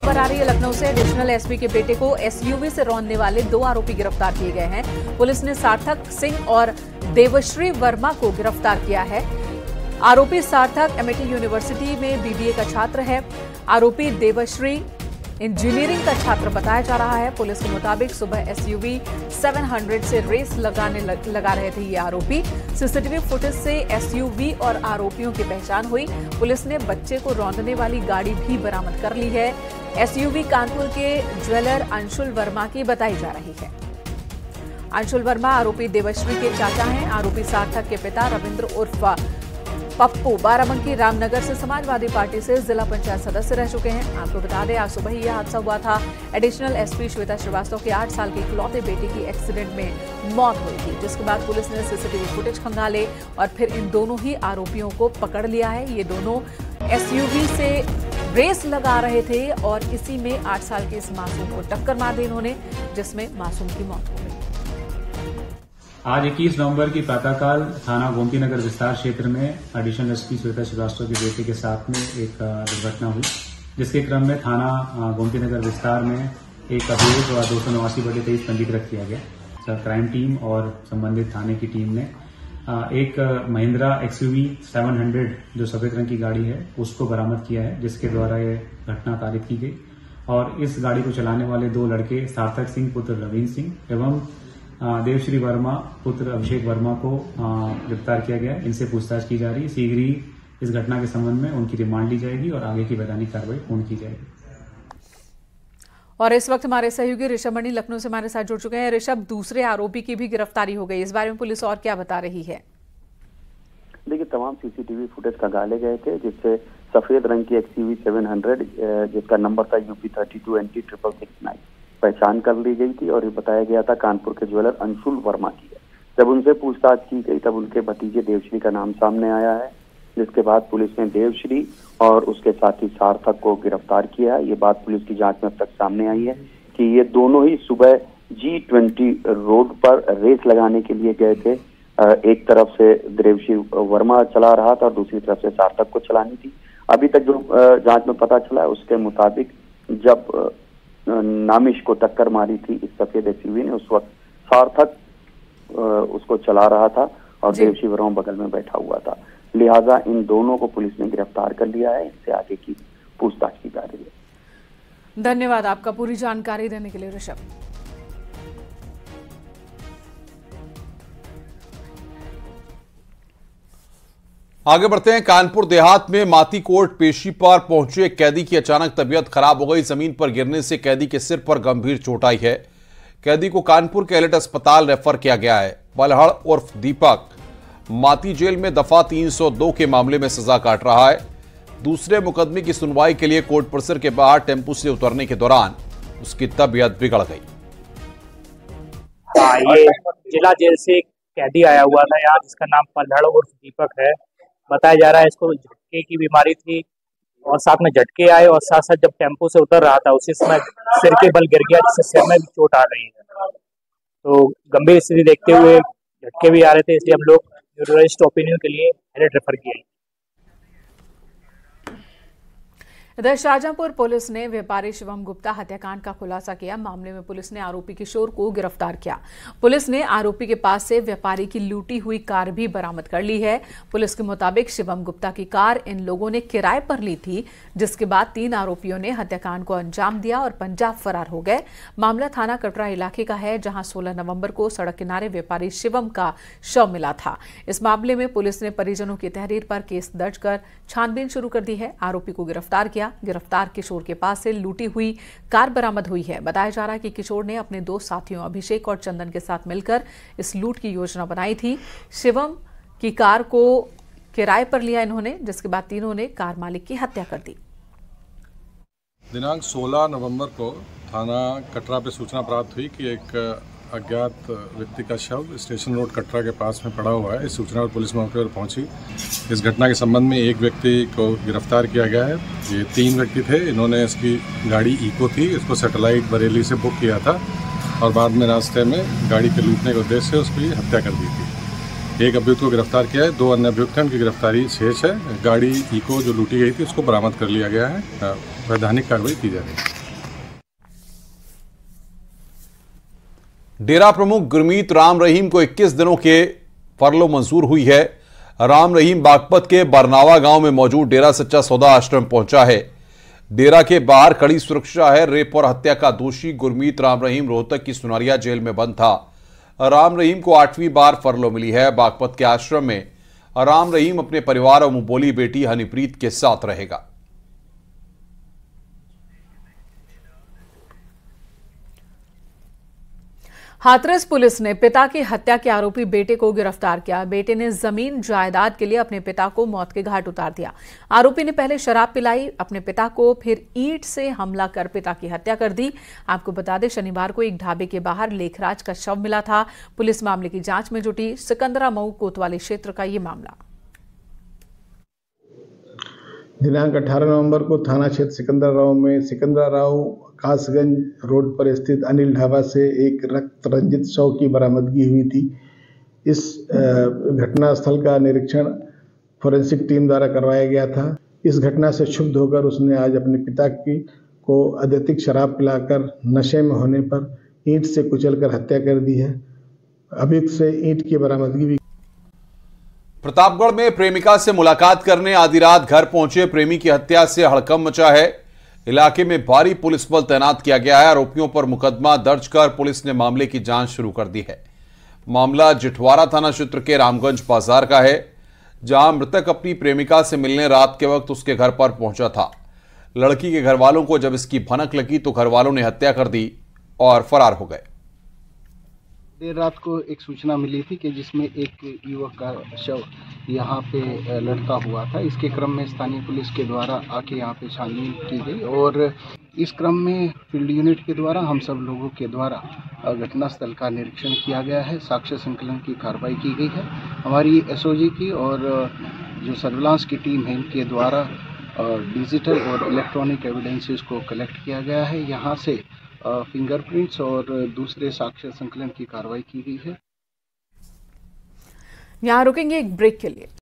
खबर आ रही है लखनऊ से। एडिशनल एसपी के बेटे को एसयूवी से रौंदने वाले 2 आरोपी गिरफ्तार किए गए हैं। पुलिस ने सार्थक सिंह और देवश्री वर्मा को गिरफ्तार किया है। आरोपी सार्थक एमआईटी यूनिवर्सिटी में बीबीए का छात्र है। आरोपी देवश्री इंजीनियरिंग का छात्र बताया जा रहा है। पुलिस के मुताबिक सुबह एसयूवी 700 से रेस लगा रहे थे ये आरोपी। सीसीटीवी फुटेज से एसयूवी और आरोपियों की पहचान हुई। पुलिस ने बच्चे को रौंदने वाली गाड़ी भी बरामद कर ली है। एसयूवी कानपुर के ज्वेलर अंशुल वर्मा की बताई जा रही है। अंशुल वर्मा आरोपी देवश्री के चाचा हैं। आरोपी सार्थक के पिता रविंद्र उर्फ पप्पू बाराबंकी रामनगर से समाजवादी पार्टी से जिला पंचायत सदस्य रह चुके हैं। आपको बता दें, आज सुबह ही यह हादसा हुआ था। एडिशनल एसपी श्वेता श्रीवास्तव के 8 साल के इकलौते बेटे की एक्सीडेंट में मौत हुई थी, जिसके बाद पुलिस ने सीसीटीवी फुटेज खंगाले और फिर इन दोनों ही आरोपियों को पकड़ लिया है। ये दोनों एसयूवी से रेस लगा रहे थे और इसी में 8 साल के इस मासूम को टक्कर मार दी इन्होंने, जिसमें मासूम की मौत हो गई। आज 21 नवंबर की प्रातःकाल थाना गोमती नगर विस्तार क्षेत्र में एडिशनल एसपी श्वेता श्रीवास्तव के बेटे के साथ में एक दुर्घटना हुई, जिसके क्रम में थाना गोमती नगर विस्तार में एक अभियोग 289/23 पंजीकृत किया गया। क्राइम टीम और संबंधित थाने की टीम ने एक महिंद्रा एक्सयूवी 700 जो सफेद रंग की गाड़ी है उसको बरामद किया है, जिसके द्वारा ये घटना कारित की गई। और इस गाड़ी को चलाने वाले 2 लड़के सार्थक सिंह पुत्र रवीन सिंह एवं देवश्री वर्मा पुत्र अभिषेक वर्मा को गिरफ्तार किया गया। इनसे पूछताछ की जा रही है। शीघ्र ही इस घटना के संबंध में उनकी रिमांड ली जाएगी और आगे की वैधानिक कार्रवाई पूर्ण की जाएगी। और इस वक्त हमारे सहयोगी ऋषभ मणि लखनऊ से हमारे साथ जुड़ चुके हैं। ऋषभ, दूसरे आरोपी की भी गिरफ्तारी हो गई, इस बारे में पुलिस और क्या बता रही है? देखिए, तमाम सीसीटीवी फुटेज खंगाले गए थे, जिससे सफेद रंग की एक्सयूवी 700 जिसका नंबर था UP 32 NT 6669 पहचान कर ली गई थी और ये बताया गया था कानपुर के ज्वेलर अंशुल वर्मा की है। जब उनसे पूछताछ की गई तब उनके भतीजे देवश्री का नाम सामने आया है, जिसके बाद पुलिस ने देवश्री और उसके साथी सार्थक को गिरफ्तार किया है। ये बात पुलिस की जांच में अब तक सामने आई है कि ये दोनों ही सुबह G20 रोड पर रेस लगाने के लिए गए थे। एक तरफ से देवश्री वर्मा चला रहा था और दूसरी तरफ से सार्थक को चलानी थी। अभी तक जो जांच में पता चला है उसके मुताबिक जब नामिश को टक्कर मारी थी इस सफेद एसयूवी ने, उस वक्त सार्थक उसको चला रहा था और देवश्री वर्मा बगल में बैठा हुआ था। लिहाजा इन दोनों को पुलिस ने गिरफ्तार कर लिया है। इनसे आगे की पूछताछ की जा रही है। धन्यवाद आपका पूरी जानकारी देने के लिए ऋषभ। आगे बढ़ते हैं। कानपुर देहात में माती कोर्ट पेशी पर पहुंचे कैदी की अचानक तबीयत खराब हो गई। जमीन पर गिरने से कैदी के सिर पर गंभीर चोट आई है। कैदी को कानपुर के एलिट अस्पताल रेफर किया गया है। बलहड़ उर्फ दीपक माती जेल में दफा 302 के मामले में सजा काट रहा है। दूसरे मुकदमे की सुनवाई के लिए कोर्ट परिसर के बाहर टेंपू से उतरने के दौरान उसकी तबीयत बिगड़ गई। ये जिला जेल से कैदी आया हुआ था यहाँ, जिसका नाम बलहड़ उर्फ दीपक है। बताया जा रहा है इसको झटके की बीमारी थी और साथ में झटके आए और साथ साथ जब टेम्पो से उतर रहा था उसी समय सिर के बल गिर गया, जिससे सिर में भी चोट आ गई है। तो गंभीर स्थिति देखते हुए झटके भी आ रहे थे, इसलिए हम लोग न्यूरोलॉजिस्ट ओपिनियन के लिए एलिट रेफर किए। इधर शाहजहांपुर पुलिस ने व्यापारी शिवम गुप्ता हत्याकांड का खुलासा किया। मामले में पुलिस ने आरोपी किशोर को गिरफ्तार किया। पुलिस ने आरोपी के पास से व्यापारी की लूटी हुई कार भी बरामद कर ली है। पुलिस के मुताबिक शिवम गुप्ता की कार इन लोगों ने किराए पर ली थी, जिसके बाद 3 आरोपियों ने हत्याकांड को अंजाम दिया और पंजाब फरार हो गए। मामला थाना कटरा इलाके का है, जहां 16 नवंबर को सड़क किनारे व्यापारी शिवम का शव मिला था। इस मामले में पुलिस ने परिजनों की तहरीर पर केस दर्ज कर छानबीन शुरू कर दी है। आरोपी को गिरफ्तार किया। गिरफ्तार किशोर के पास से लूटी हुई कार बरामद हुई है। बताया जा रहा है कि किशोर ने अपने 2 साथियों अभिषेक और चंदन के साथ मिलकर इस लूट की योजना बनाई थी। शिवम की कार को किराए पर लिया इन्होंने, जिसके बाद तीनों ने कार मालिक की हत्या कर दी। दिनांक 16 नवंबर को थाना कटरा पे सूचना प्राप्त हुई कि एक अज्ञात व्यक्ति का शव स्टेशन रोड कटरा के पास में पड़ा हुआ है। इस सूचना पर पुलिस मौके पर पहुंची। इस घटना के संबंध में एक व्यक्ति को गिरफ्तार किया गया है। ये 3 व्यक्ति थे। इन्होंने इसकी गाड़ी इको थी, इसको सैटेलाइट बरेली से बुक किया था और बाद में रास्ते में गाड़ी के लूटने के उद्देश्य से उसकी हत्या कर दी थी। एक अभियुक्त को गिरफ्तार किया है, 2 अन्य अभियुक्त हैं, उनकी गिरफ्तारी शेष है। गाड़ी इको जो लूटी गई थी उसको बरामद कर लिया गया है। वैधानिक कार्रवाई की जा रही है। डेरा प्रमुख गुरमीत राम रहीम को 21 दिनों के फरलो मंजूर हुई है। राम रहीम बागपत के बरनावा गांव में मौजूद डेरा सच्चा सौदा आश्रम पहुंचा है। डेरा के बाहर कड़ी सुरक्षा है। रेप और हत्या का दोषी गुरमीत राम रहीम रोहतक की सुनारिया जेल में बंद था। राम रहीम को 8वीं बार फरलो मिली है। बागपत के आश्रम में राम रहीम अपने परिवार और मुंहबोली बेटी हनीप्रीत के साथ रहेगा। हाथरस पुलिस ने पिता की हत्या के आरोपी बेटे को गिरफ्तार किया। बेटे ने जमीन जायदाद के लिए अपने पिता को मौत के घाट उतार दिया। आरोपी ने पहले शराब पिलाई अपने पिता को, फिर ईंट से हमला कर पिता की हत्या कर दी। आपको बता दें, शनिवार को एक ढाबे के बाहर लेखराज का शव मिला था। पुलिस मामले की जांच में जुटी। सिकंदरा मऊ कोतवाली क्षेत्र का ये मामला। दिनांक 18 नवंबर को थाना क्षेत्र सिकंदराराव कासगंज रोड पर स्थित अनिल ढाबा से एक रक्त रंजित शव की बरामदगी हुई थी। इस घटनास्थल का निरीक्षण फोरेंसिक टीम द्वारा करवाया गया था। इस घटना से क्षुब्ध होकर उसने आज अपने पिता को अत्यधिक शराब पिलाकर नशे में होने पर ईंट से कुचलकर हत्या कर दी है। अभियुक्त से ईंट की बरामदगी भी। प्रतापगढ़ में प्रेमिका से मुलाकात करने आधी रात घर पहुंचे प्रेमी की हत्या से हड़कंप मचा है। इलाके में भारी पुलिस बल तैनात किया गया है। आरोपियों पर मुकदमा दर्ज कर पुलिस ने मामले की जांच शुरू कर दी है। मामला जिठवारा थाना क्षेत्र के रामगंज बाजार का है, जहां मृतक अपनी प्रेमिका से मिलने रात के वक्त उसके घर पर पहुंचा था। लड़की के घर वालों को जब इसकी भनक लगी तो घर वालों ने हत्या कर दी और फरार हो गए। देर रात को एक सूचना मिली थी कि जिसमें एक युवक का शव यहाँ पे लटका हुआ था। इसके क्रम में स्थानीय पुलिस के द्वारा आके यहाँ पे छानबीन की गई और इस क्रम में फील्ड यूनिट के द्वारा हम सब लोगों के द्वारा घटनास्थल का निरीक्षण किया गया है। साक्ष्य संकलन की कार्रवाई की गई है। हमारी एसओजी की और जो सर्विलांस की टीम है इनके द्वारा डिजिटल और इलेक्ट्रॉनिक एविडेंसेस को कलेक्ट किया गया है। यहाँ से फिंगरप्रिंट्स और दूसरे साक्ष्य संकलन की कार्रवाई की गई है। यहाँ रुकेंगे एक ब्रेक के लिए।